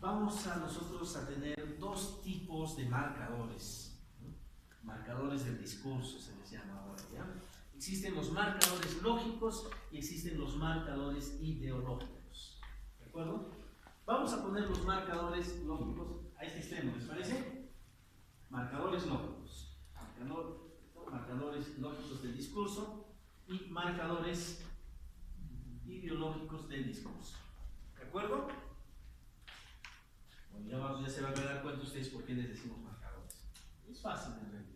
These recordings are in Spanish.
vamos a nosotros a tener dos tipos de marcadores, ¿no? Marcadores del discurso se les llama ahora, ¿ya? Existen los marcadores lógicos y existen los marcadores ideológicos, ¿de acuerdo? Vamos a poner los marcadores lógicos a este extremo, ¿les parece? Marcadores lógicos, marcadores lógicos del discurso y marcadores ideológicos del discurso, ¿de acuerdo? Bueno, ya se van a dar cuenta ustedes por qué les decimos marcadores. Es fácil en realidad.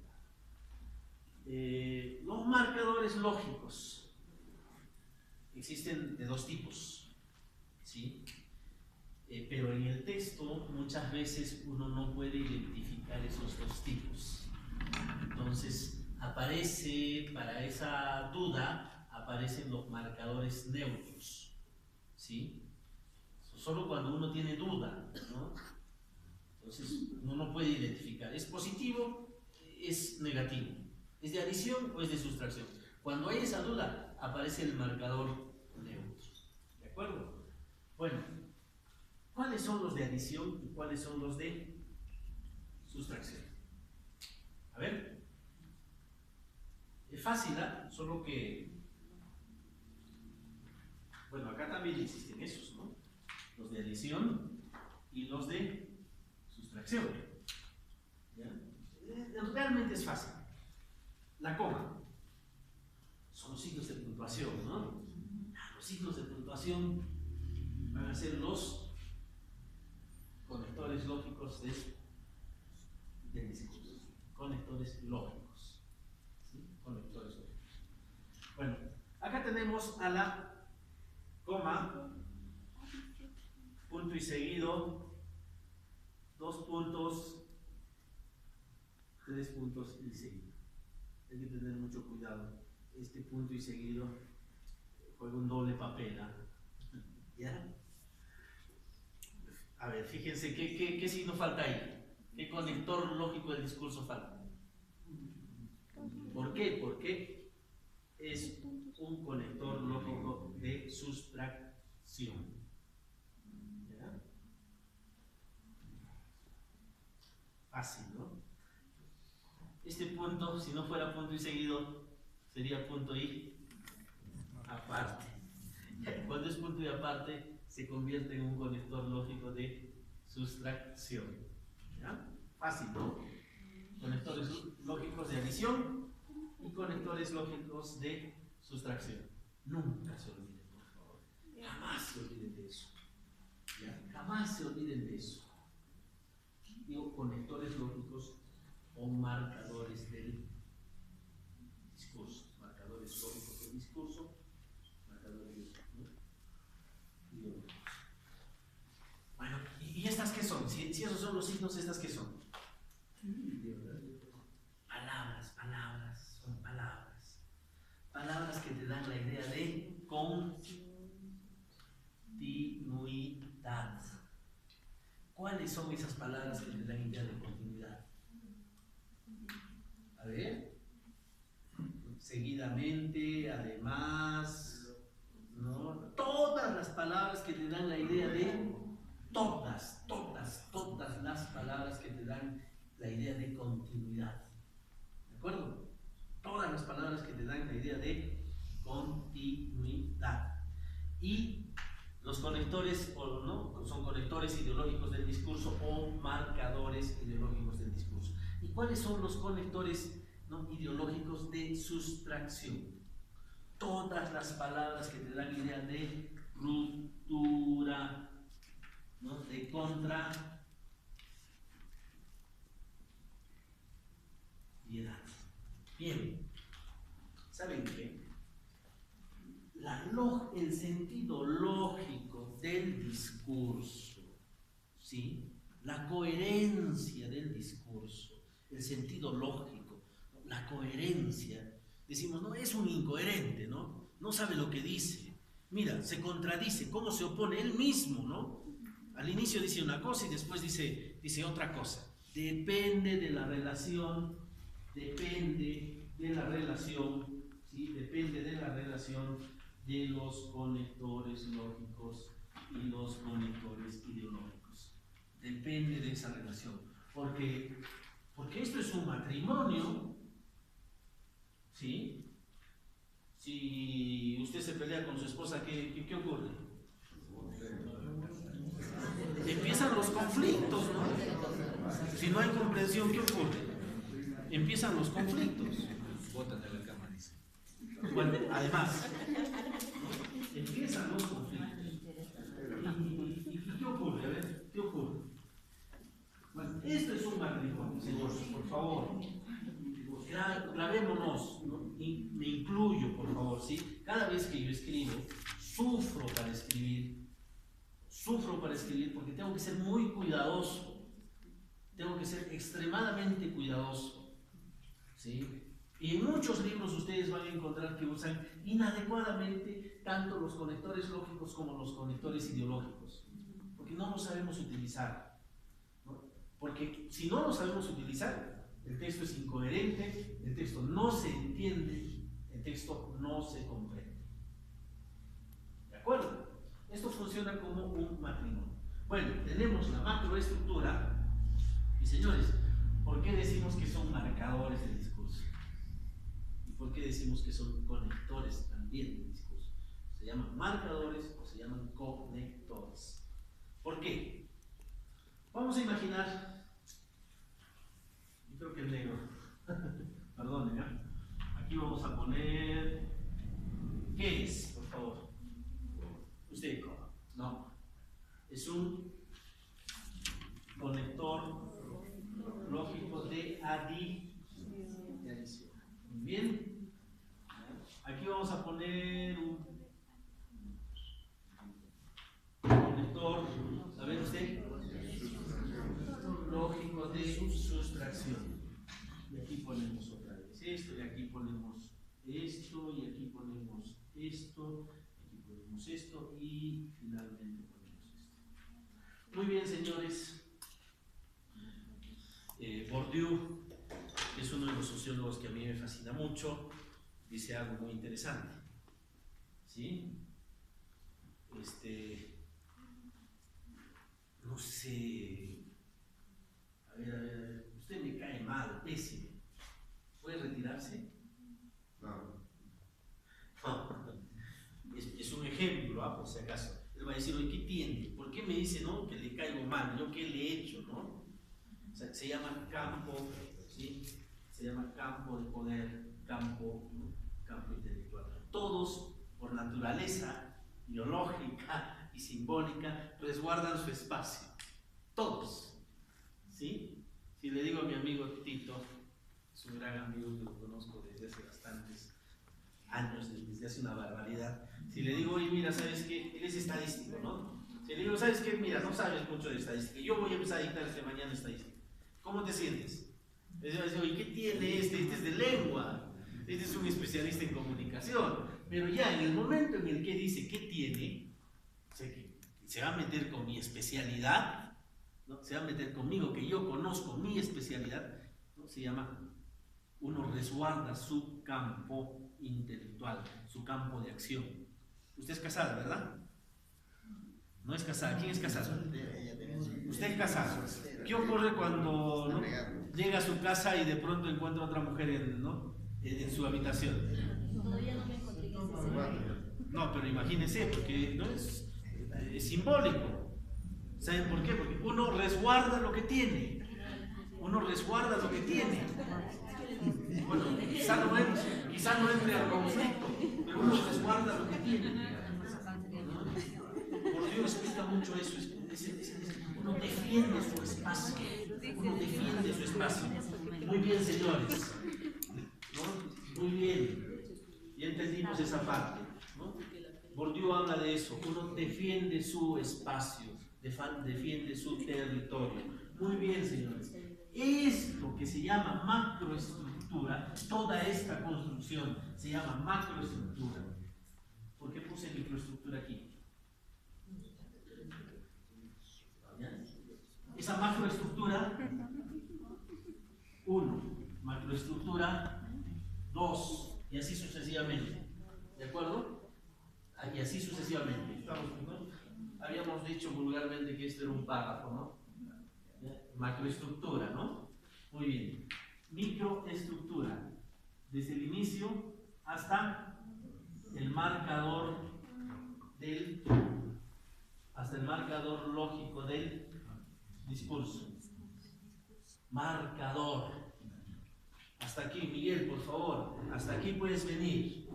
Los marcadores lógicos existen de dos tipos, ¿sí? Pero en el texto muchas veces uno no puede identificar esos dos tipos. Entonces aparece, para esa duda, aparecen los marcadores neutros, ¿sí? Solo cuando uno tiene duda, ¿no? Entonces uno no puede identificar, ¿es positivo? ¿Es negativo? ¿Es de adición o es de sustracción? Cuando hay esa duda, aparece el marcador neutro, ¿de acuerdo? Bueno, ¿cuáles son los de adición y cuáles son los de sustracción? A ver, es fácil, ¿eh? Solo que, bueno, acá también existen esos, ¿no? Los de adición y los de sustracción, ¿ya? Realmente es fácil. La coma son los signos de puntuación, ¿no? Los signos de puntuación van a ser los conectores lógicos del discurso. Conectores lógicos, ¿sí? Conectores lógicos. Bueno, acá tenemos a la coma, punto y seguido, 2 puntos, 3 puntos y seguido. Hay que tener mucho cuidado. Este punto y seguido juega un doble papel, ¿ya? A ver, fíjense, ¿qué signo falta ahí? ¿Qué conector lógico del discurso falta? ¿Por qué? Porque es un conector lógico de sustracción. ¿Ya? Fácil, ¿no? Este punto, si no fuera punto y seguido, sería punto y aparte. Cuando es punto y aparte, se convierte en un conector lógico de sustracción. ¿Ya? Fácil, ¿no? Conectores lógicos de adición y conectores lógicos de sustracción. Nunca se olviden, por favor. Jamás se olviden de eso. ¿Ya? Jamás se olviden de eso. Digo, conectores lógicos o marcadores del discurso. Marcadores lógicos del discurso, marcadores ideológicos. Bueno, ¿y estas qué son? Si esos son los signos, ¿estas qué son? Palabras, son palabras. Palabras que te dan la idea de continuidad. ¿Cuáles son esas palabras que te dan idea de continuidad? A ver, seguidamente, además, ¿no? Todas las palabras que te dan la idea de, todas las palabras que te dan la idea de continuidad, ¿de acuerdo? Todas las palabras que te dan la idea de continuidad. Y los conectores, o no, son conectores ideológicos del discurso o marcadores ideológicos del discurso. ¿Y cuáles son los conectores, ¿no, ideológicos de sustracción? Todas las palabras que te dan idea de ruptura, ¿no? De contrariedad. Bien, ¿saben qué? El sentido lógico del discurso, ¿sí? La coherencia del discurso, el sentido lógico, la coherencia. Decimos, no, es un incoherente, ¿no? No sabe lo que dice. Mira, se contradice, cómo se opone él mismo, ¿no? Al inicio dice una cosa y después dice otra cosa. Depende de la relación, ¿sí? Depende de la relación de los conectores lógicos y los conectores ideológicos. de esa relación. Porque esto es un matrimonio, ¿sí? Si usted se pelea con su esposa, ¿qué ocurre? Empiezan los conflictos, ¿no? Si no hay comprensión, ¿qué ocurre? Empiezan los conflictos. Bótate a la cama, dice. Bueno, además, empiezan los conflictos. ¿Y qué ocurre? A ver, ¿qué ocurre? Bueno, esto es un matrimonio, señores, por favor. Grabémonos, ¿no? Y me incluyo, por favor, ¿sí? Cada vez que yo escribo, sufro para escribir porque tengo que ser muy cuidadoso, tengo que ser extremadamente cuidadoso, ¿sí? Y en muchos libros ustedes van a encontrar que usan inadecuadamente tanto los conectores lógicos como los conectores ideológicos, porque no los sabemos utilizar, ¿no? Porque si no los sabemos utilizar, el texto es incoherente, el texto no se entiende, el texto no se comprende. ¿De acuerdo? Esto funciona como un matrimonio. Bueno, tenemos la macroestructura y, señores, ¿por qué decimos que son marcadores del discurso? ¿Y por qué decimos que son conectores también del discurso? Se llaman marcadores o se llaman conectores. ¿Por qué? Vamos a imaginar, yo creo que el negro, perdón, ¿ya? Aquí vamos a poner, ¿qué es, por favor? Usted, no, es un conector lógico de adición. Muy bien. Aquí vamos a poner un conector, a ver usted, lógico de sustracción. Y aquí ponemos otra vez esto, y aquí ponemos esto, y aquí ponemos esto, aquí ponemos esto, y finalmente ponemos esto. Muy bien, señores. Bourdieu, que es uno de los sociólogos que a mí me fascina mucho, dice algo muy interesante. ¿Sí? No sé. A ver, usted me cae mal, pésimo. ¿Puede retirarse? No. Es un ejemplo, por si acaso. Él va a decir, oye, ¿qué tiene? ¿Por qué me dice, no, que le caigo mal? ¿Yo qué le he hecho, no? O sea, se llama campo, ¿sí? Se llama campo de poder, campo intelectual. Todos, por naturaleza biológica y simbólica, resguardan su espacio. Todos. ¿Sí? Si le digo a mi amigo Tito, es un gran amigo que lo conozco desde hace bastantes años, desde hace una barbaridad. Si le digo, oye, mira, ¿sabes qué? Él es estadístico, ¿no? Si le digo, ¿sabes qué? Mira, no sabes mucho de estadística. Yo voy a empezar a dictar este mañana estadística. ¿Cómo te sientes? Le digo, oye, ¿qué tiene este? Este es de lengua. Este es un especialista en comunicación. Pero ya en el momento en el que dice ¿qué tiene? O sea, que se va a meter con mi especialidad, ¿no? Se va a meter conmigo, que yo conozco mi especialidad, ¿no? Se llama, uno resguarda su campo intelectual, su campo de acción. Usted es casada, ¿verdad? No es casada. ¿Quién es casado? Usted es casado. ¿Qué ocurre cuando, ¿no? llega a su casa y de pronto encuentra a otra mujer en su habitación? Todavía no me encontré en ese escenario. No, pero imagínense, porque no es simbólico. ¿Saben por qué? Porque uno resguarda lo que tiene. Uno resguarda lo que tiene. Bueno, quizá no entre al conflicto, pero uno resguarda lo que tiene. Por Dios explica mucho eso. Uno defiende su espacio. Uno defiende su espacio. Muy bien, señores. ¿No? Muy bien. Ya entendimos esa parte, ¿no? Bourdieu habla de eso. Uno defiende su espacio, defiende su territorio. Muy bien, señores. Esto que se llama macroestructura, toda esta construcción se llama macroestructura. ¿Por qué puse microestructura aquí? ¿Ya? Esa macroestructura, 1, macroestructura 2, y así sucesivamente. ¿De acuerdo? Y así sucesivamente. ¿No? Habíamos dicho vulgarmente que esto era un párrafo, ¿no? Macroestructura, ¿no? Muy bien. Microestructura. Desde el inicio hasta el marcador lógico del discurso. Marcador. Hasta aquí, Miguel, por favor. Hasta aquí puedes venir.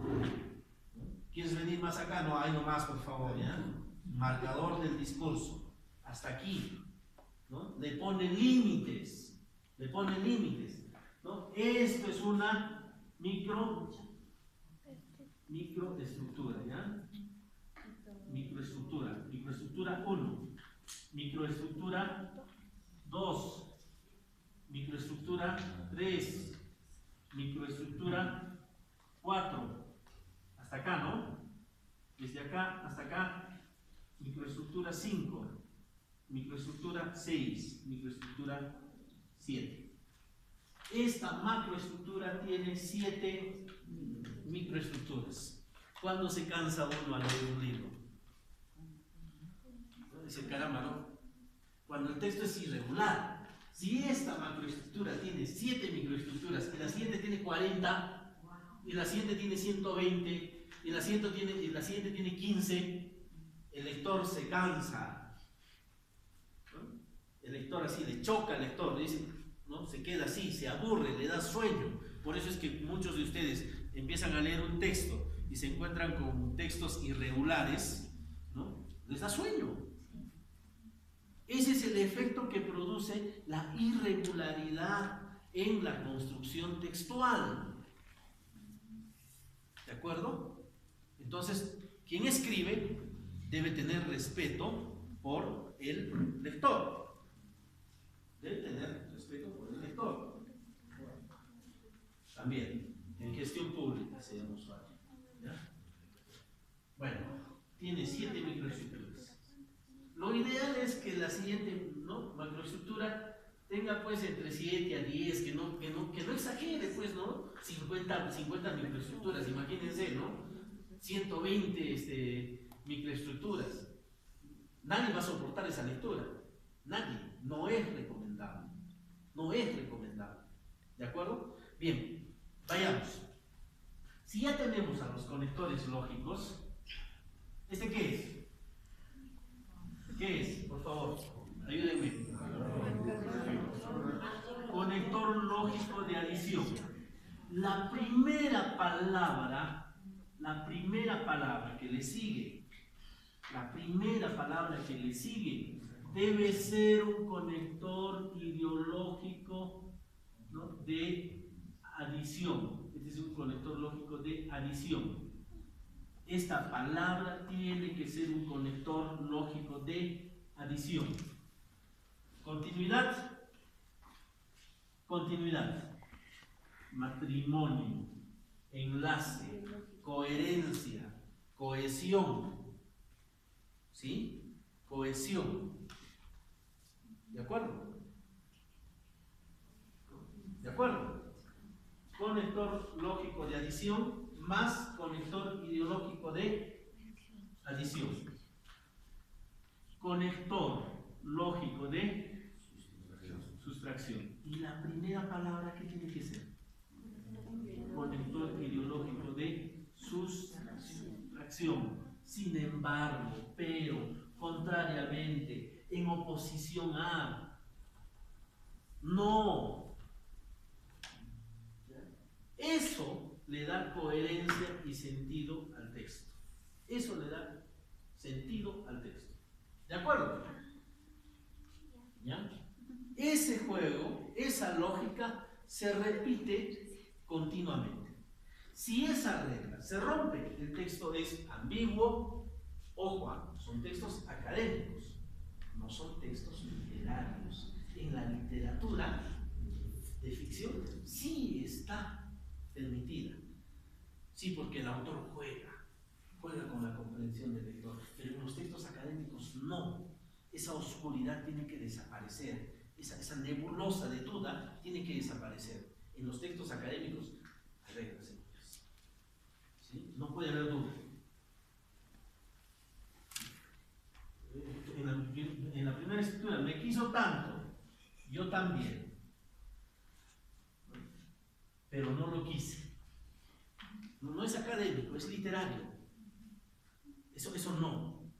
¿Quieres venir más acá? No, ahí nomás, por favor, ¿ya? Marcador del discurso. Hasta aquí, ¿no? Le pone límites. Le pone límites, ¿no? Esto es una microestructura, ¿ya? Microestructura. Microestructura 1. Microestructura 2. Microestructura 3. Microestructura 4. Hasta acá, ¿no? Desde acá hasta acá. Microestructura 5. Microestructura 6. Microestructura 7. Esta macroestructura tiene 7 microestructuras. ¿Cuándo se cansa uno al leer un libro? Dice, caramba, ¿no? Cuando el texto es irregular. Si esta macroestructura tiene 7 microestructuras y la siguiente tiene 40, y la siguiente tiene 120, y la siguiente tiene 15, el lector se cansa, ¿no? El lector así le choca al lector, dice, ¿no? Se queda así, se aburre, le da sueño. Por eso es que muchos de ustedes empiezan a leer un texto y se encuentran con textos irregulares, ¿no? Les da sueño. Ese es el efecto que produce la irregularidad en la construcción textual. ¿De acuerdo? Entonces, quien escribe debe tener respeto por el lector. Debe tener respeto por el lector. También, en gestión pública sea un usuario. ¿Ya? Bueno, tiene 7 microestructuras. Lo ideal es que la siguiente, ¿no?, macroestructura tenga pues entre 7 a 10, que no exagere, pues, ¿no? 50 microestructuras, imagínense, ¿no? 120 microestructuras. Nadie va a soportar esa lectura. Nadie. No es recomendable. No es recomendable. ¿De acuerdo? Bien, vayamos. Si ya tenemos a los conectores lógicos, ¿este qué es? ¿Qué es? Por favor, ayúdenme. Conector lógico de adición. La primera palabra que le sigue, debe ser un conector ideológico, ¿no?, de adición. Este es un conector lógico de adición. Esta palabra tiene que ser un conector lógico de adición. Continuidad. Matrimonio. Enlace. Coherencia. Cohesión. ¿Sí? Cohesión. ¿De acuerdo? ¿De acuerdo? Conector lógico de adición más conector ideológico de adición. Conector lógico de sustracción. ¿Y la primera palabra qué tiene que ser? Conector ideológico de sustracción. Sin embargo, pero, contrariamente, en oposición a, no. Eso le da coherencia y sentido al texto. Eso le da sentido al texto. ¿De acuerdo? ¿Ya? Ese juego, esa lógica se repite continuamente. Si esa regla se rompe, el texto es ambiguo. Ojo, son textos académicos, no son textos literarios. En la literatura de ficción sí está permitida. Sí, porque el autor juega con la comprensión del lector, pero en los textos académicos no. Esa oscuridad tiene que desaparecer, esa nebulosa de duda tiene que desaparecer. En los textos académicos hay reglas, ¿sí? No puede haber duda. En la primera escritura, me quiso tanto, Yo también. Pero no lo quise. No es académico, es literario. Eso no.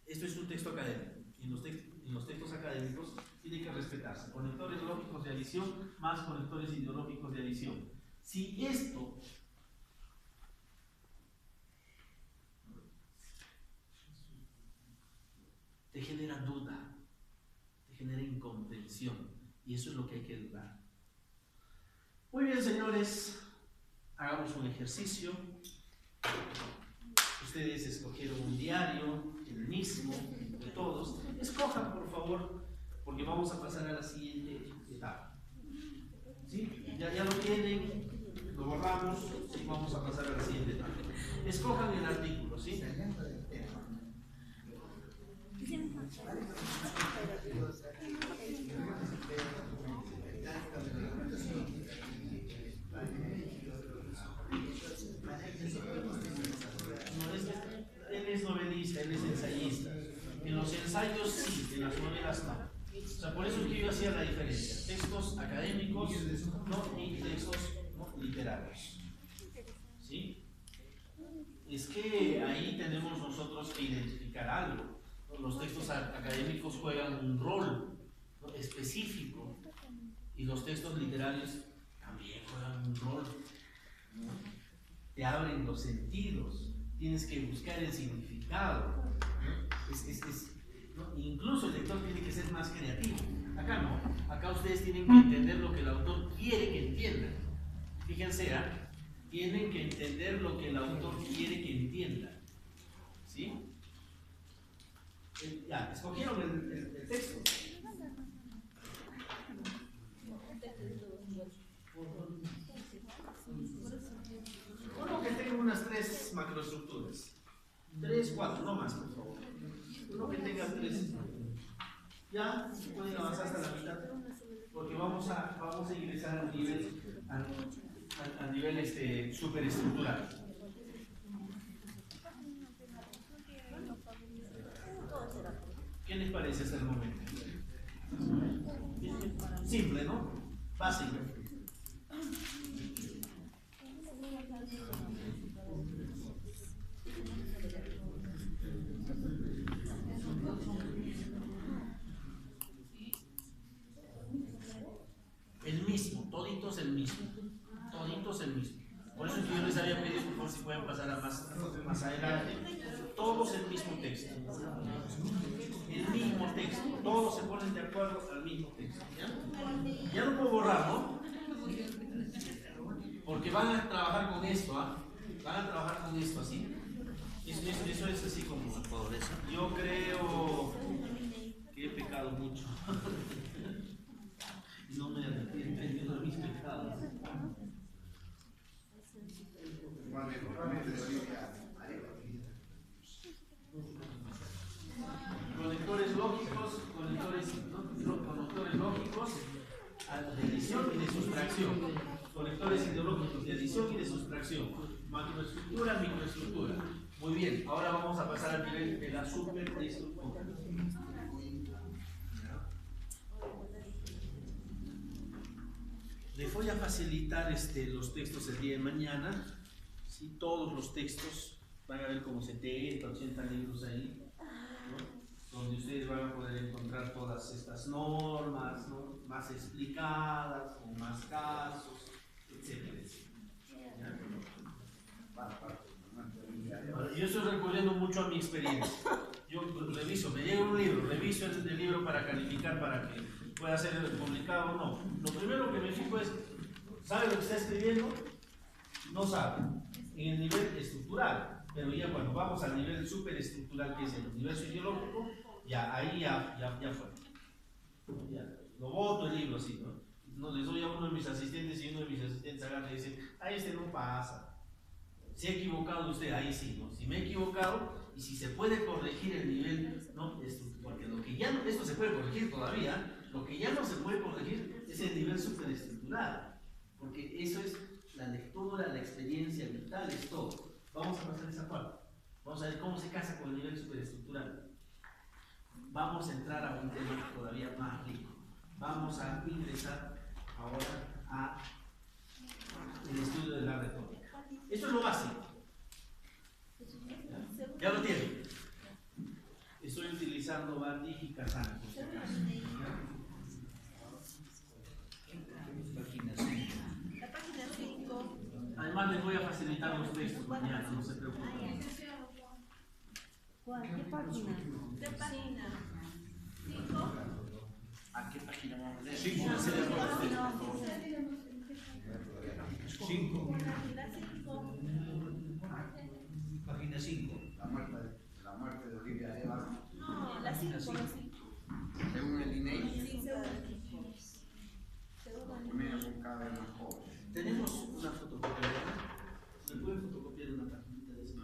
Esto es un texto académico. Y en los textos académicos tiene que respetarse. Conectores lógicos de adición más conectores ideológicos de adición. Si esto te genera duda, te genera incomprensión, y eso es lo que hay que dudar. Muy bien, señores, hagamos un ejercicio. Ustedes escogieron un diario, el mismo de todos. Escojan, por favor, porque vamos a pasar a la siguiente etapa. ¿Sí? Ya lo tienen, lo borramos y vamos a pasar a la siguiente etapa. Escojan el artículo, ¿sí? Él es novelista, él es ensayista. En los ensayos sí, en las novelas no. O sea, por eso es que yo hacía la diferencia. Textos académicos, ¿no? Y textos, ¿no?, literarios. ¿Sí? Es que ahí tenemos nosotros que identificar algo. Los textos académicos juegan un rol, ¿no?, específico, y los textos literarios también juegan un rol, ¿no? Te abren los sentidos, tienes que buscar el significado, ¿no? ¿no? Incluso el lector tiene que ser más creativo. Acá no, acá ustedes tienen que entender lo que el autor quiere que entiendan. Fíjense, tienen que entender lo que el autor quiere que entiendan. ¿Sí? Ya, escogieron el texto. Uno que tenga unas 3 macroestructuras. 3, 4, no más, por favor. Uno que tenga 3. Ya, pueden avanzar hasta la mitad. Porque vamos a ingresar al nivel superestructural. ¿Qué les parece hasta el momento? Simple, ¿no? Básico. El mismo, toditos el mismo. Toditos el mismo. Por eso es que yo les había pedido, por favor, si pueden pasar a más adelante. Todos el mismo texto. El mismo texto. Todos se ponen de acuerdo al mismo texto. Ya lo puedo borrar, ¿no? Porque van a trabajar con esto, van a trabajar con esto así. Eso es así como pobreza. Yo creo que he pecado mucho. No me arrepiento de mis pecados. Conectores lógicos, conectores lógicos de adición y de sustracción. Conectores ideológicos de adición y de sustracción. Macroestructura, microestructura. Muy bien, ahora vamos a pasar al nivel de la superestructura. Les voy a facilitar los textos el día de mañana. ¿Sí? Todos los textos, van a ver como 70, 80 libros ahí, ¿no?, donde ustedes van a poder encontrar todas estas normas, ¿no?, más explicadas, con más casos, etcétera. Yo estoy recurriendo mucho a mi experiencia. Yo reviso, me llega un libro, reviso el libro para calificar, para que pueda ser publicado o no. Lo primero que me fijo es, ¿sabe lo que está escribiendo? No sabe. En el nivel estructural, pero ya cuando vamos al nivel superestructural, que es el universo ideológico, ya ahí ya fue. Ya, lo boto el libro así, ¿no? No les doy a uno de mis asistentes y uno de mis asistentes agarra y dice, no pasa. Si ha equivocado usted, ahí sí, ¿no? Si me he equivocado y si se puede corregir el nivel, ¿no? Porque lo que ya no, esto se puede corregir todavía, lo que ya no se puede corregir es el nivel superestructural, porque eso es la lectura, la experiencia vital, es todo. Vamos a pasar esa parte. Vamos a ver cómo se casa con el nivel superestructural. Vamos a entrar a un tema todavía más rico. vamos a ingresar ahora a el estudio de la retórica. Esto es lo básico. Ya lo tienen. Estoy utilizando Bardi y Kazan. La página 5. Además les voy a facilitar los textos mañana, no se preocupen. ¿Cuál? ¿Qué página? ¿Qué página? 5. ¿A qué página vamos a leer? Sí, Pónganse de acuerdo ustedes, por favor. 5. La 5. Página 5. La muerte de Olivia Evans, No, la 5. según el INEI, Sí, menos son cada vez más jóvenes. Tenemos una fotocopiadora. ¿Me pueden fotocopiar una paginita de esa?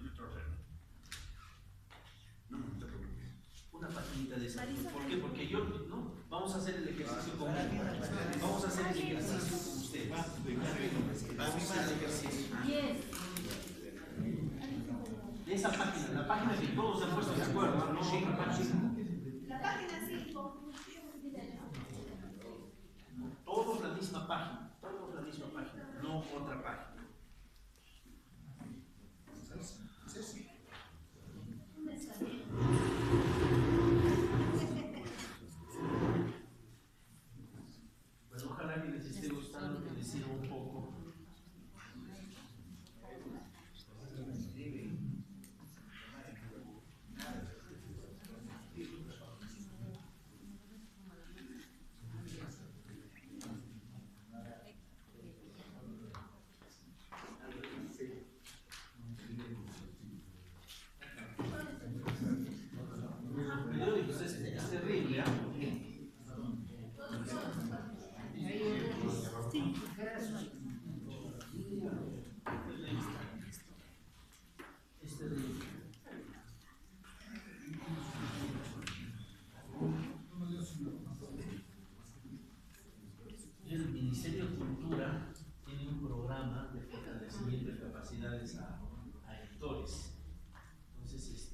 No, no te preocupes. Una paginita de esa. ¿Por qué? Porque yo, ¿no? Vamos a hacer el ejercicio con Vamos a hacer el ejercicio con ustedes. Vamos a hacer el ejercicio. 10. De esa página, la página que todos se han puesto de acuerdo, ¿no? Otra página. La página 5. Todos la misma página, no otra página. Bueno, ojalá que les esté gustando, que les sirva un poco. Los periódicos es terrible, ¿ah? Es terrible. El Ministerio de Cultura tiene un programa de fortalecimiento de capacidades a editores. Entonces,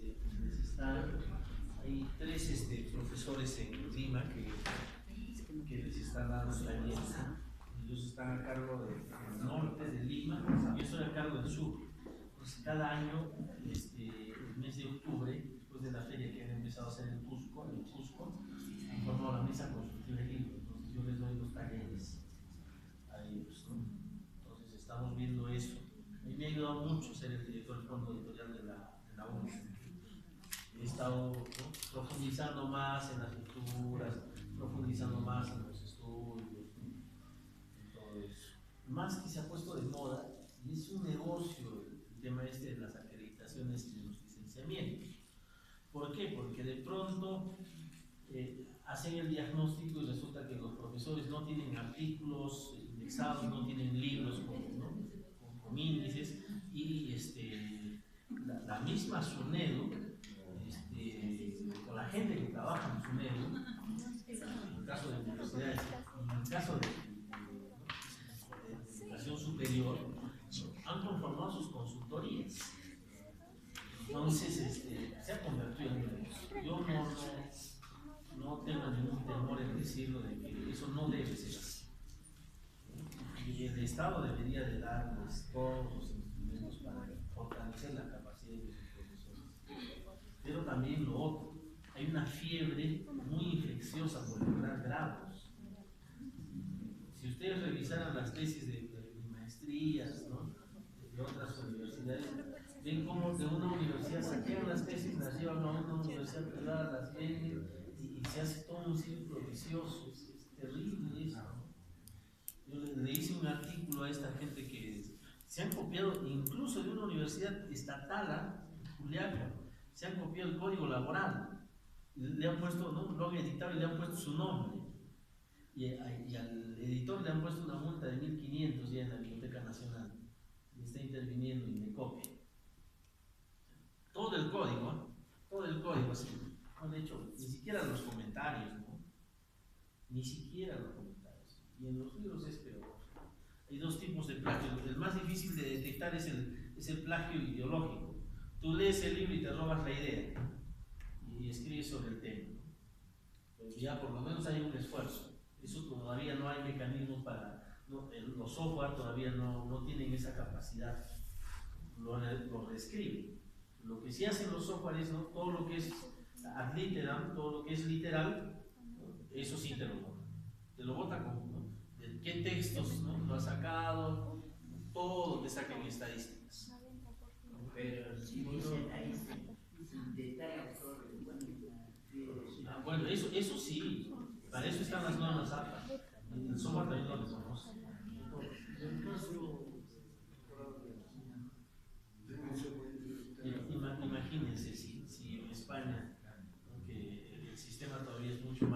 hay 3 profesores en Lima que les están dando talleres. Ellos están a cargo del norte de Lima, yo estoy a cargo del sur. Entonces, cada año, el mes de octubre, después de la feria que han empezado a hacer en Cusco, han formado la mesa consultiva del libro. Entonces, yo les doy los talleres a ellos, ¿no? Entonces, estamos viendo eso. A mí me ha ayudado mucho ser el director del fondo editorial de la UNES. He estado, ¿no?, profundizando más en las lecturas, profundizando más en los estudios, ¿no?, en todo eso. Más que se ha puesto de moda, y es un negocio el tema de las acreditaciones y de los licenciamientos. ¿Por qué? Porque de pronto hacen el diagnóstico y resulta que los profesores no tienen artículos indexados, no tienen libros con índices, y la misma SUNEDU, con la gente que trabaja en SUNEDU, en el caso de universidades, en el caso de educación superior, han conformado sus consultorías. Entonces, se ha convertido en un negocio. Yo no tengo ningún temor en decirlo de que eso no debe ser así. Y el Estado debería de darles todos los instrumentos para fortalecer la capacidad de sus profesores. Pero también lo otro, hay una fiebre muy infecciosa por lograr grados. Si ustedes revisaran las tesis de maestrías, ¿no?, de otras universidades, ven cómo de una universidad saquean las tesis, las llevan a una universidad privada, las venden y se hace todo un círculo vicioso. Es terrible eso, ¿no? Yo le hice un artículo a esta gente que se han copiado incluso de una universidad estatal, Juliaca, se han copiado el código laboral, le han puesto, ¿no?, lo han editado y le han puesto su nombre, y al editor le han puesto una multa de 1.500 ya en la Biblioteca Nacional, y está interviniendo y me copia todo el código así. No, de hecho, ni siquiera los comentarios, ¿no? Ni siquiera los comentarios. Y en los libros es peor. Hay 2 tipos de plagio. El más difícil de detectar es el plagio ideológico. Tú lees el libro y te robas la idea y escribes sobre el tema, ¿no? Pero ya por lo menos hay un esfuerzo. Eso todavía no hay mecanismos para, los software todavía no tienen esa capacidad, lo reescriben. Lo que sí hacen los software es, ¿no?, todo lo que es ad literam, todo lo que es literal, ¿no?, eso sí te lo bota como, ¿no?, de qué textos, ¿no?, lo ha sacado, todo te saca en estadísticas. Pero si dicen ahí sin detalle sobre Bueno, eso sí, para eso están las normas APA. El software también lo reconoce. Imagínense si en España, que el sistema todavía es mucho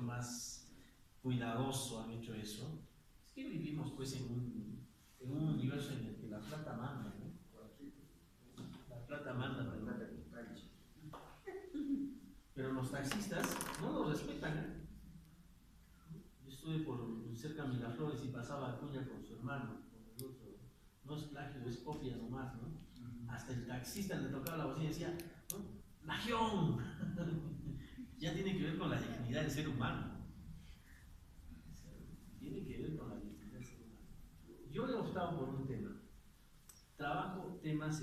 más cuidadoso, han hecho eso. Es que vivimos pues en un universo en el que la plata manda, ¿no? La plata manda, pero los taxistas no lo respetan, ¿eh? Yo estuve por cerca de Miraflores y pasaba Acuña con su hermano, con el otro. No es plagio, es copia nomás, ¿no? Hasta el taxista le tocaba la bocina y decía, ¿no?, ¡plagión! Ya tiene que ver con la dignidad del ser humano. Tiene que ver con la dignidad del ser humano. Yo he optado por un tema. Trabajo temas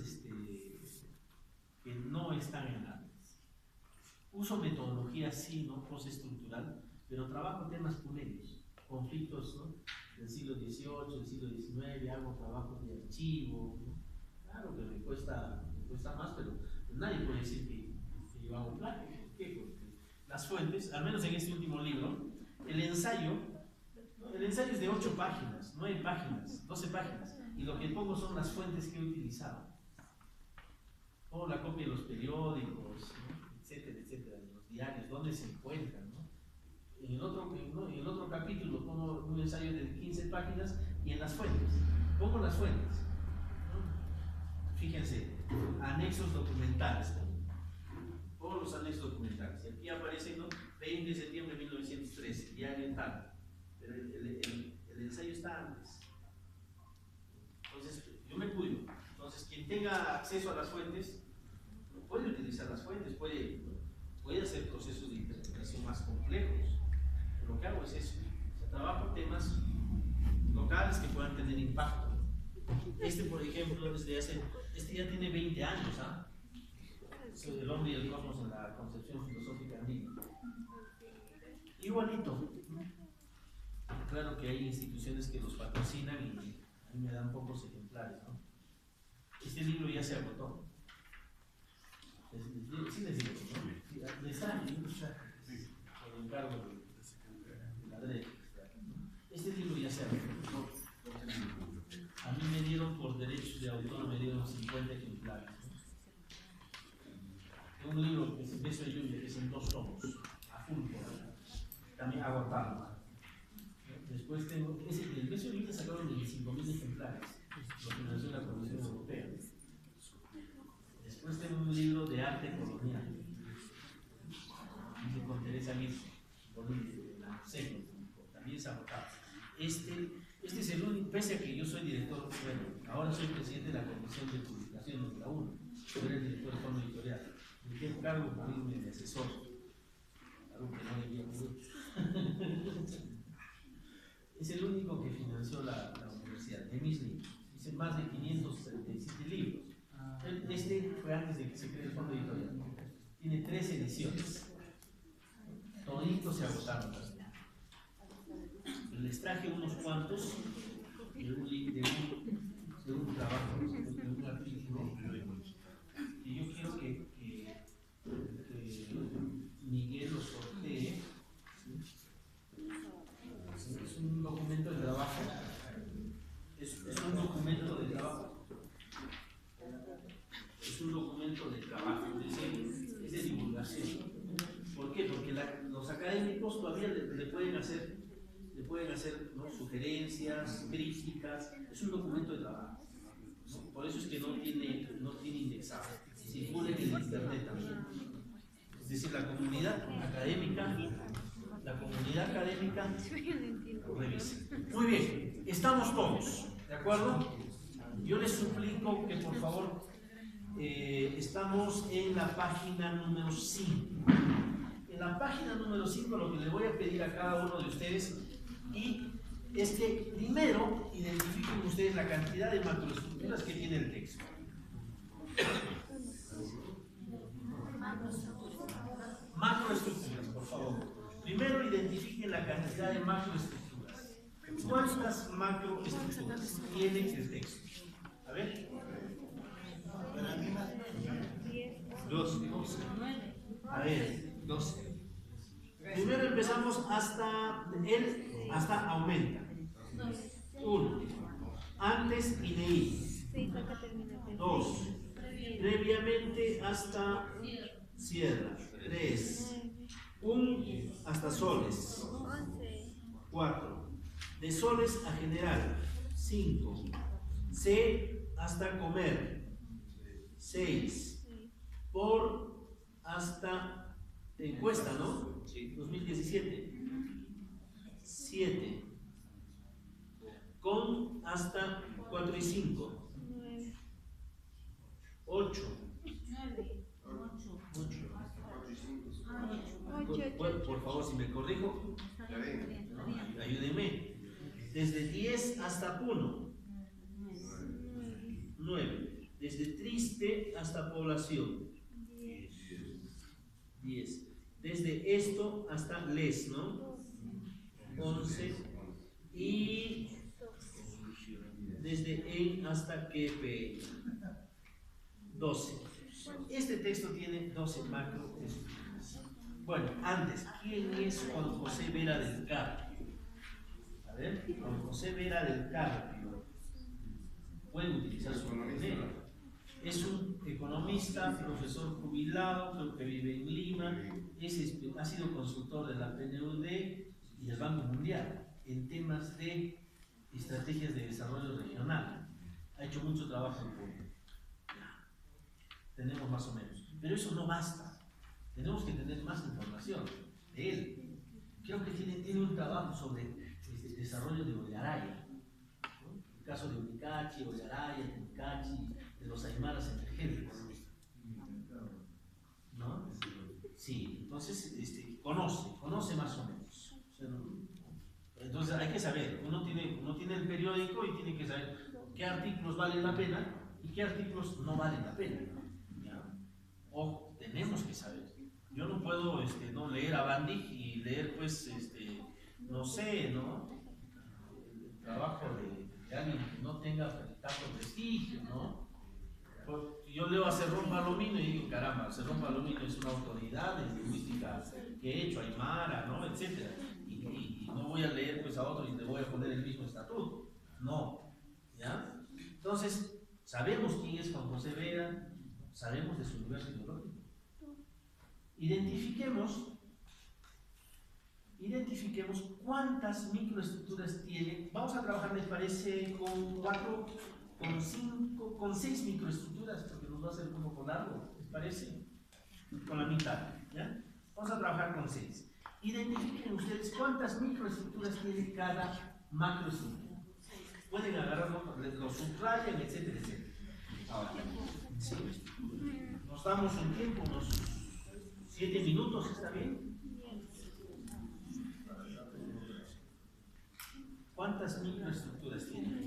que no están en artes. Uso metodología, sí, ¿no?, postestructural, pero trabajo temas punerios, conflictos, ¿no?, del siglo XVIII, del siglo XIX, hago trabajos de archivo, ¿no? Claro que me cuesta más, pero nadie puede decir que yo hago plagio. ¿Por qué? Porque las fuentes, al menos en este último libro, el ensayo es de 8 páginas, 9 páginas, 12 páginas, y lo que pongo son las fuentes que he utilizado. Pongo la copia de los periódicos, ¿no?, etcétera, de los diarios, dónde se encuentran, ¿no? En el otro capítulo pongo un ensayo de 15 páginas y en las fuentes, pongo las fuentes, ¿no? Fíjense, anexos documentales, todos los anexos documentales, y aquí aparece, ¿no?, 20 de septiembre de 1913, diario tal, pero el ensayo está antes. Entonces, yo me cuido. Entonces, quien tenga acceso a las fuentes, puede utilizar las fuentes, puede hacer procesos de interpretación más complejos. Lo que hago es eso, trabajo temas locales que puedan tener impacto. Por ejemplo, este ya tiene 20 años, ¿ah? El hombre y el cosmos en la concepción filosófica andina. Igualito. Claro que hay instituciones que los patrocinan y a mí me dan pocos ejemplares, ¿no? Este libro ya se agotó. Sí les digo, ¿no? Les traje, por encargo de la DRE. Este libro ya se agotó. A mí me dieron por derechos de autor, me dieron 50 ejemplares. ¿No? Un libro que es Beso de Lluvia, que es en 2 tomos, a full, también agotado. Después tengo, el Beso de Lluvia sacaron 25.000 ejemplares, lo financió la Comisión Europea. Después tengo un libro de arte colonial, con Teresa Mirko, de la CENO, también se agotado. Este es el único, pese a que yo soy director, bueno, ahora soy presidente de la Comisión de Publicaciones de la UNO, yo era el director del fondo editorial, me quedé cargo por irme de asesor, algo que no debía hacer. Es el único que financió la universidad, de mis libros. Hice más de 577 libros. Este fue antes de que se cree el fondo editorial. Tiene 3 ediciones. Toditos se agotaron. Les traje unos cuantos de un trabajo, de un artículo. Y yo quiero que Miguel lo sortee. Es un documento de trabajo. Es un documento de trabajo. Es un documento de trabajo, es de divulgación. ¿Por qué? Porque los académicos todavía le pueden hacer, ¿no?, sugerencias, críticas. Es un documento de trabajo, ¿no? Por eso es que no tiene indexado. Circula en el internet también. Es decir, la comunidad académica lo revisa. Muy bien, estamos todos, ¿de acuerdo? Yo les suplico que por favor estamos en la página número 5. En la página número 5 lo que le voy a pedir a cada uno de ustedes es que primero identifiquen ustedes la cantidad de macroestructuras que tiene el texto. Macroestructuras, por favor. Primero identifiquen la cantidad de macroestructuras. ¿Cuántas macroestructuras tiene el texto? A ver. 2. A ver, 12. Primero empezamos hasta aumenta. 1. Antes INEI. 2. Previamente hasta cierra. 3. Hasta soles. 4. De soles a general. 5. C hasta comer. 6. Por hasta encuesta, ¿no? Sí. 2017. 7. Con hasta 4 y 5. 8. 8. Por favor, si me corrijo, ayúdenme. Desde 10 hasta 1. 9. Desde triste hasta población. 10. Desde esto hasta les, ¿no? 11. Y desde en hasta que 12. Este texto tiene 12 macroestructuras. Bueno, antes, ¿quién es Juan José Vera del Carpio? A ver, Juan José Vera del Carpio. Pueden utilizar su nombre. Es un economista, profesor jubilado, creo que vive en Lima, ha sido consultor de la PNUD y del Banco Mundial en temas de estrategias de desarrollo regional. Ha hecho mucho trabajo en Puebla. Tenemos más o menos. Pero eso no basta. Tenemos que tener más información de él. Creo que tiene un trabajo sobre el desarrollo de Ollaraya. El caso de Unicachi, Ollaraya, Unicachi, de los aymaras emergentes, ¿no? Sí, entonces conoce más o menos. O sea, entonces hay que saber, uno tiene el periódico y tiene que saber qué artículos valen la pena y qué artículos no valen la pena, ¿ya? O tenemos que saber. Yo no puedo no leer a Bandig y leer, pues, no sé, ¿no? El trabajo de alguien que no tenga tanto prestigio, ¿no? Yo leo a Cerrón Palomino y digo, caramba, Cerrón Palomino es una autoridad en lingüística que he hecho aymara, ¿no? Etcétera. Y no voy a leer pues a otro y le voy a poner el mismo estatuto. No. ¿Ya? Entonces, sabemos quién es Juan José Vera, sabemos de su universo ideológico. Identifiquemos cuántas microestructuras tiene. Vamos a trabajar, ¿les parece? Con 4, con 5, con 6 microestructuras, porque nos va a hacer un poco largo, ¿les parece? Con la mitad, ¿ya? Vamos a trabajar con 6. Identifiquen ustedes cuántas microestructuras tiene cada macroestructura. Pueden agarrarlo, lo subrayan, etcétera, etcétera. Ahora, ¿sí? Nos damos un tiempo, unos 7 minutos, ¿está bien? ¿Cuántas microestructuras tiene?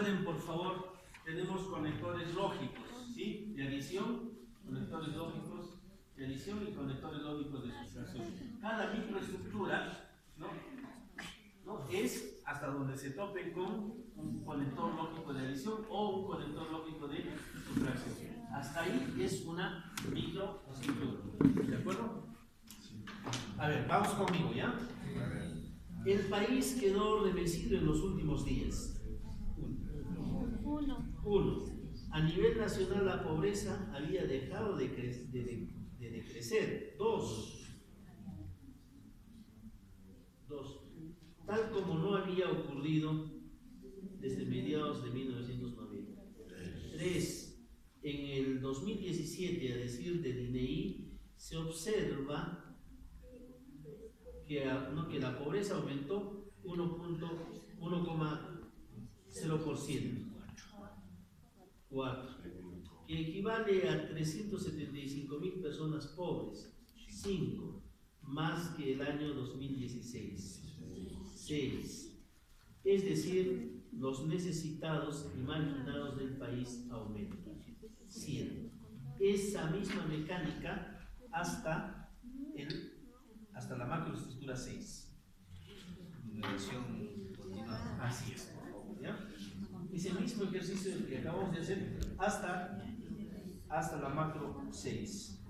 Recuerden, por favor, tenemos conectores lógicos, ¿sí? De adición, conectores lógicos de adición y conectores lógicos de sustracción. Cada microestructura, ¿no? Es hasta donde se tope con un conector lógico de adición o un conector lógico de sustracción. Hasta ahí es una microestructura. ¿De acuerdo? A ver, vamos conmigo, ¿ya? El país quedó remecido en los últimos días. 1. A nivel nacional la pobreza había dejado de decrecer. 2. Tal como no había ocurrido desde mediados de 1990. 3. En el 2017, a decir del INEI, se observa que la pobreza aumentó 1,0%. 4. Que equivale a 375.000 personas pobres. 5. Más que el año 2016. 6. Es decir, los necesitados y marginados del país aumentan. 7. Esa misma mecánica hasta la macroestructura 6. Numeración continuada. Así es, por favor, ¿ya? Ese mismo ejercicio que acabamos de hacer hasta la macro 6.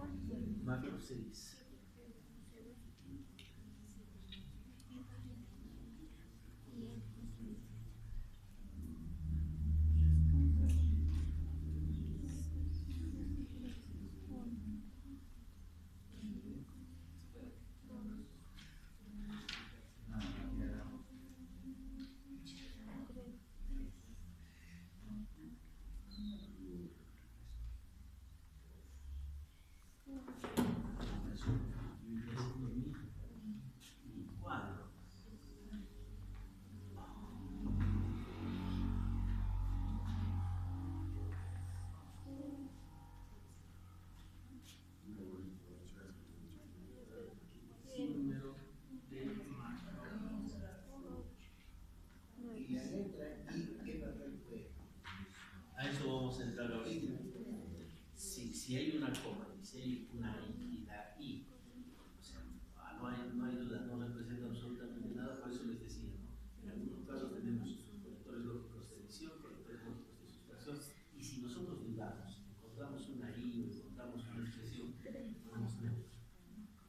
Macro 6. A eso vamos a entrar ahorita. Si hay una coma y si hay una I y la I, o sea, no hay duda, no representa absolutamente nada, por eso les decía, ¿no? En algunos casos tenemos conectores lógicos de adición, conectores lógicos de sustracción, y si nosotros dudamos, encontramos una I o encontramos una expresión, ponemos neutro.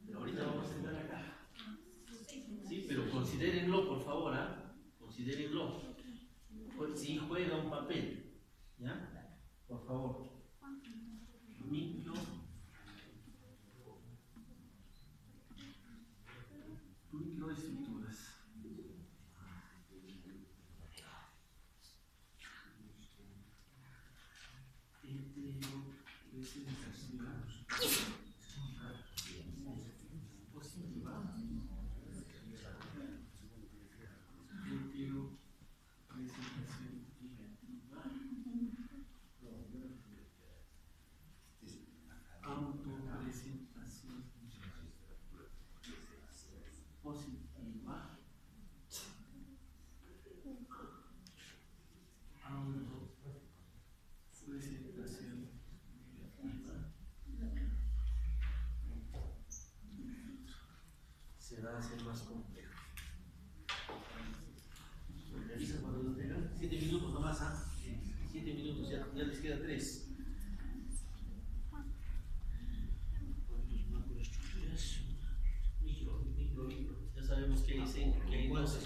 Pero ahorita vamos a entrar acá. Sí, pero considérenlo, por favor, ¿ah? Considérenlo. Si juega un papel, ¿ya? Por favor. Microestructuras. Se va a hacer más complejo. Revisa cuando lo tengan. 7 minutos nomás, ¿ah? 7 minutos, ya les queda 3. Micro. Ya sabemos que hay 12.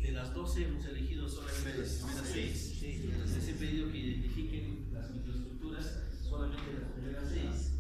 De las 12 hemos elegido solamente las primeras 6. Les he pedido que identifiquen las microestructuras solamente las primeras 6.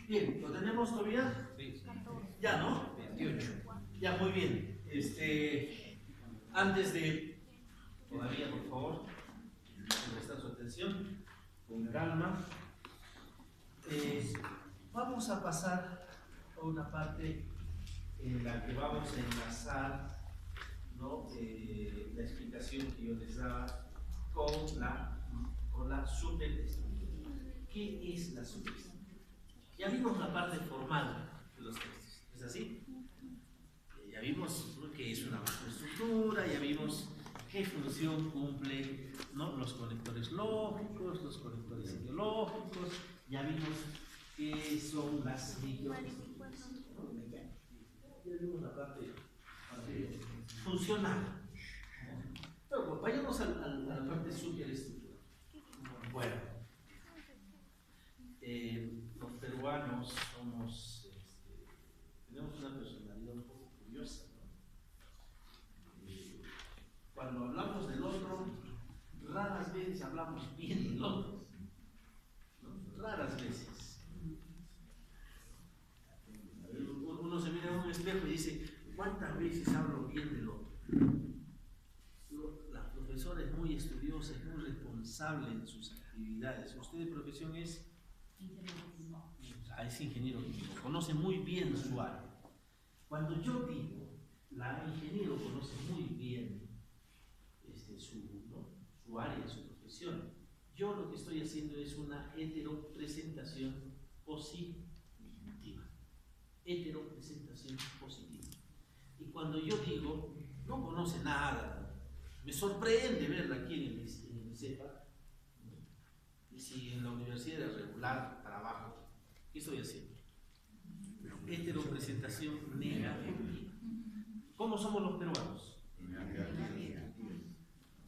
Bien, ¿lo tenemos todavía? Sí. Ya, ¿no? 28. Ya, muy bien. Antes de, todavía por favor, prestar su atención, con calma. Vamos a pasar a una parte en la que vamos a enlazar, ¿no? La explicación que yo les daba con la superestructura. ¿Qué es la superestructura? Ya vimos la parte formal de los textos, ¿es así? Ya vimos, ¿no?, que es una macroestructura, ya vimos qué función cumplen, ¿no?, los conectores lógicos, los conectores ideológicos, ya vimos qué son las microestructuras, ¿no? Ya vimos la parte funcional. Pero vayamos a la parte superestructural. Bueno, los peruanos somos, tenemos una personalidad un poco curiosa, ¿no? Cuando hablamos del otro, raras veces hablamos bien del otro, ¿no? Raras veces. Uno se mira en un espejo y dice, ¿cuántas veces hablo bien del otro? La profesora es muy estudiosa, es muy responsable en sus actividades. ¿Usted de profesión es? Es ingeniero químico, conoce muy bien su área. Cuando yo digo, la ingeniero conoce muy bien su área, su profesión, yo lo que estoy haciendo es una heteropresentación positiva. Heteropresentación positiva. Y cuando yo digo, no conoce nada, me sorprende verla aquí en el CEPA, y si en la universidad era regular, trabajo, ¿qué estoy haciendo? Heteropresentación negativa. ¿Cómo somos los peruanos?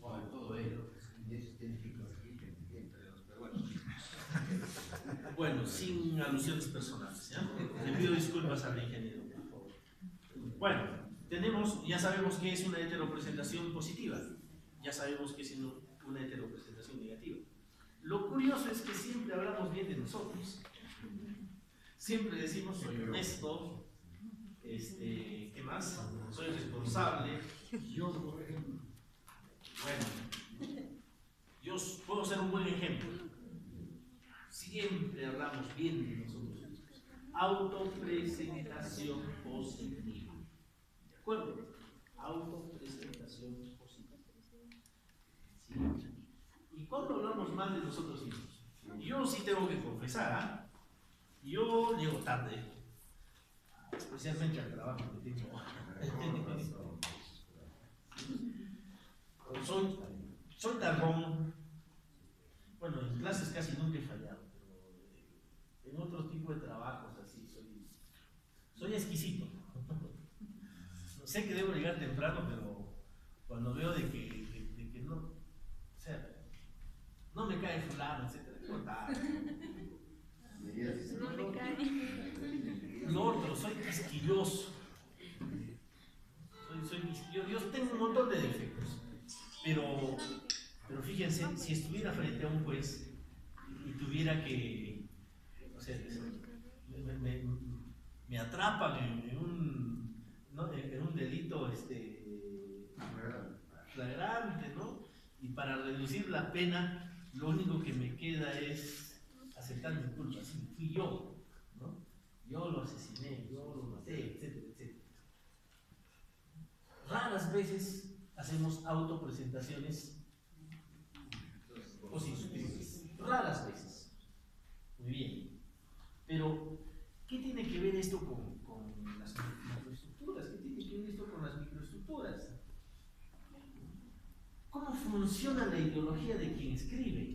Bueno, todo ello es científico entre los peruanos. Bueno, sin alusiones personales, ¿ya? Le pido disculpas al ingeniero, por favor. Bueno, ya sabemos que es una heteropresentación positiva, ya sabemos que es una heteropresentación negativa. Lo curioso es que siempre hablamos bien de nosotros. Siempre decimos, soy honesto, ¿qué más? Soy responsable. Yo, por ejemplo. Bueno, yo puedo ser un buen ejemplo. Siempre hablamos bien de nosotros mismos. Autopresentación positiva. ¿De acuerdo? Autopresentación positiva. ¿Sí? ¿Y cuándo hablamos mal de nosotros mismos? Yo sí tengo que confesar, ¿ah? Yo llego tarde, especialmente al trabajo que tengo. Soy tardón. Bueno, en clases casi nunca he fallado, pero en otro tipo de trabajos así soy exquisito. Sé que debo llegar temprano, pero cuando veo de que no, o sea, no me cae fulano, etcétera, no tarde. No le cae. Lo otro, soy quisquilloso. Yo tengo un montón de defectos, pero fíjense, si estuviera frente a un juez y tuviera que, o sea, me atrapan en un delito flagrante, ¿no? Y para reducir la pena, lo único que me queda es aceptar mi culpa. Sí, fui yo, ¿no? Yo lo asesiné, yo lo maté, etcétera, etcétera. Raras veces hacemos autopresentaciones positivas. Raras veces. Muy bien. Pero, ¿qué tiene que ver esto con las macroestructuras? ¿Qué tiene que ver esto con las microestructuras? ¿Cómo funciona la ideología de quien escribe?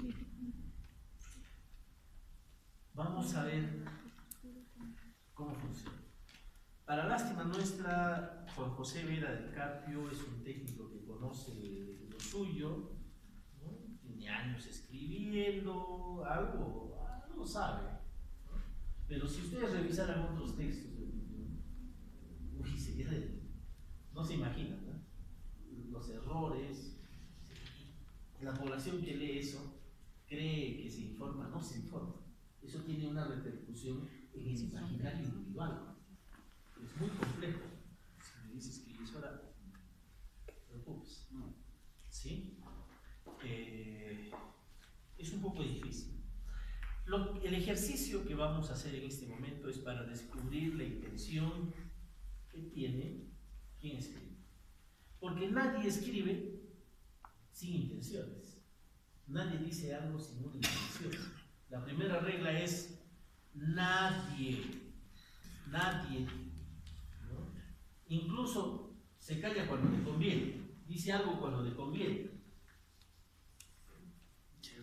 Vamos a ver cómo funciona. Para lástima nuestra, Juan José Vera del Carpio es un técnico que conoce lo suyo, ¿no? Tiene años escribiendo, algo sabe, ¿no? Pero si ustedes revisaran otros textos, no se imaginan, ¿no? Los errores. La población que lee eso cree que se informa, no se informa. Eso tiene una repercusión en el imaginario individual. Es muy complejo. Si me dices que es hora, no te preocupes. ¿Sí? Es un poco difícil. El ejercicio que vamos a hacer en este momento es para descubrir la intención que tiene quien escribe. Porque nadie escribe sin intenciones. Nadie dice algo sin una intención. La primera regla es nadie, ¿no? Incluso se calla cuando le conviene, dice algo cuando le conviene.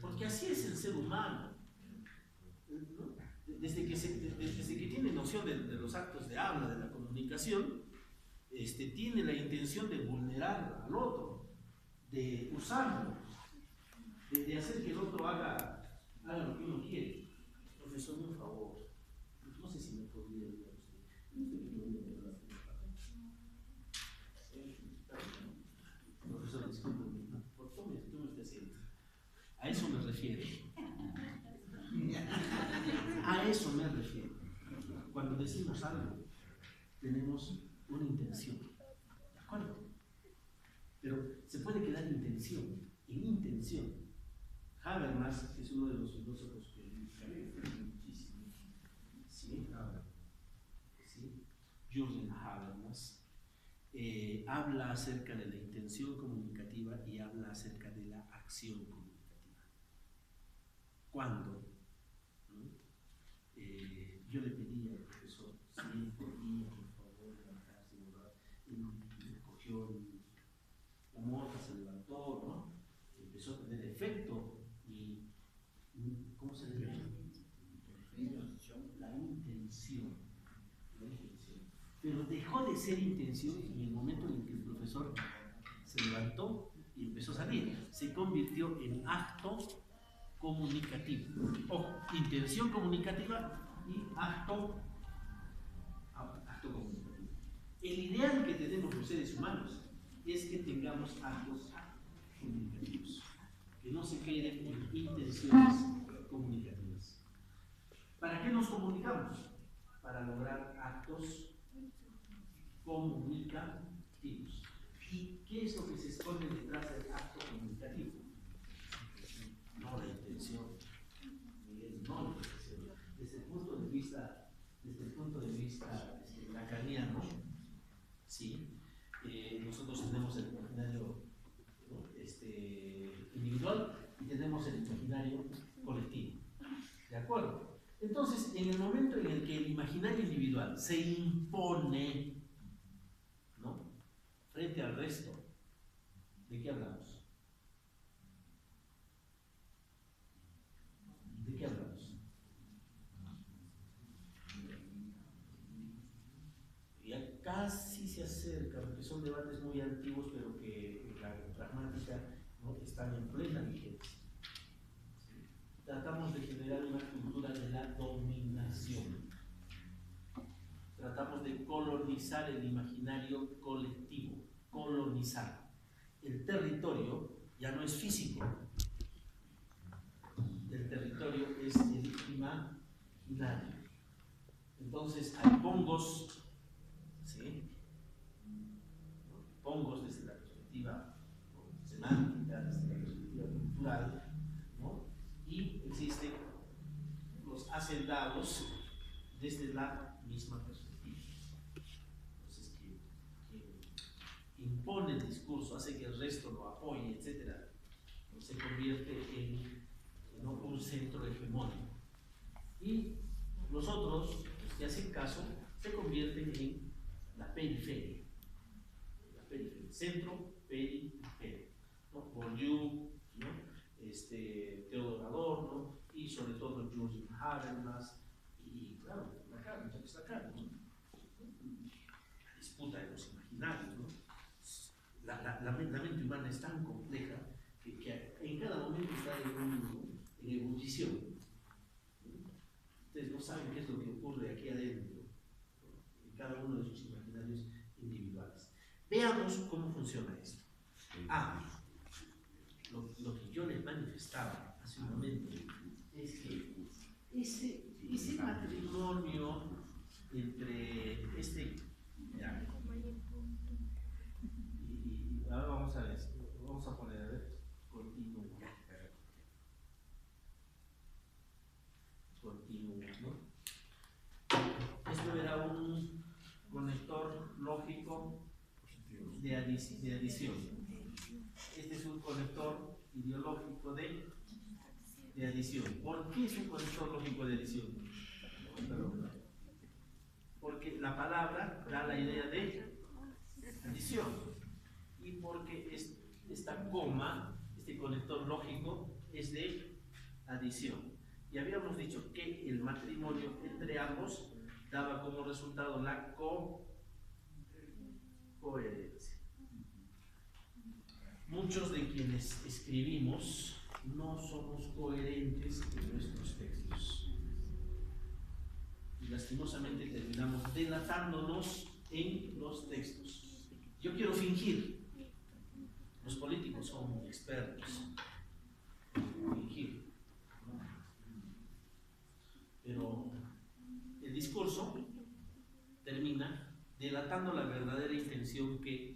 Porque así es el ser humano. ¿No? Desde que tiene noción de los actos de habla, de la comunicación, tiene la intención de vulnerar al otro, de usarlo, de hacer que el otro haga lo que uno quiere. Profesor, un favor, no sé si me podría ayudar usted. Profesor, discúlpeme, ¿por qué me está haciendo? A eso me refiero. A eso me refiero. Cuando decimos algo, tenemos una intención. ¿De acuerdo? Pero se puede quedar intención, en intención. Habermas, que es uno de los filósofos que muchísimo. ¿Sí? ¿Sí? Jürgen Habermas habla acerca de la intención comunicativa y habla acerca de la acción comunicativa. ¿Cuándo? Yo le pedí al profesor si podía, por favor, levantarse, y me cogió la mota, se levantó, ¿no? Empezó a tener efecto y, ¿cómo se le llama? La intención. Pero dejó de ser intención en el momento en que el profesor se levantó y empezó a salir. Se convirtió en acto comunicativo. Ojo, intención comunicativa y acto comunicativo. El ideal que tenemos los seres humanos es que tengamos actos comunicativos, que no se queden en intenciones comunicativas. ¿Para qué nos comunicamos? Para lograr actos comunicativos. ¿Y qué es lo que se esconde detrás del acto comunicativo? No la intención, no la intención. Desde el punto de vista lacaniano, ¿sí? Nosotros tenemos el imaginario individual y tenemos el imaginario colectivo. ¿De acuerdo? Entonces, en el momento en el que el imaginario individual se impone, ¿no?, frente al resto, ¿de qué hablamos? ¿De qué hablamos? Ya casi se acerca, porque son debates muy antiguos, pero que en la pragmática, ¿no?, están en plena vigencia. ¿Sí? Tratamos de generar una cultura de la dominación. Tratamos de colonizar el imaginario colectivo. Colonizar. El territorio ya no es físico. El territorio es el imaginario. Entonces hay pongos, ¿sí?, pongos desde la perspectiva semántica, desde la perspectiva cultural, ¿no? Y existen los hacendados desde la misma perspectiva. Entonces, quien impone el discurso, hace que el resto lo apoye, etc., se convierte en un centro hegemónico. Y los otros, los que hacen caso, se convierten en la periferia. Centro, periferia. ¿No? Bourdieu, ¿no? Theodor Adorno y sobre todo Jürgen Habermas y claro, Lacan, Jacques Lacan, ¿no? La disputa de los imaginarios, ¿no? La mente humana es tan compleja que en cada momento está en ebullición. Ustedes no saben qué es lo que ocurre aquí adentro, ¿no?, en cada uno de sus imaginarios individuales. Veamos cómo funciona esto. Lo que yo les manifestaba hace un momento es que ese matrimonio adición. Este es un conector ideológico de adición. ¿Por qué es un conector lógico de adición? Porque la palabra da la idea de adición. Y porque esta coma, este conector lógico, es de adición. Y habíamos dicho que el matrimonio entre ambos daba como resultado la coherencia. Muchos de quienes escribimos no somos coherentes en nuestros textos. Y lastimosamente terminamos delatándonos en los textos. Yo quiero fingir. Los políticos son expertos en fingir. Pero el discurso termina delatando la verdadera intención que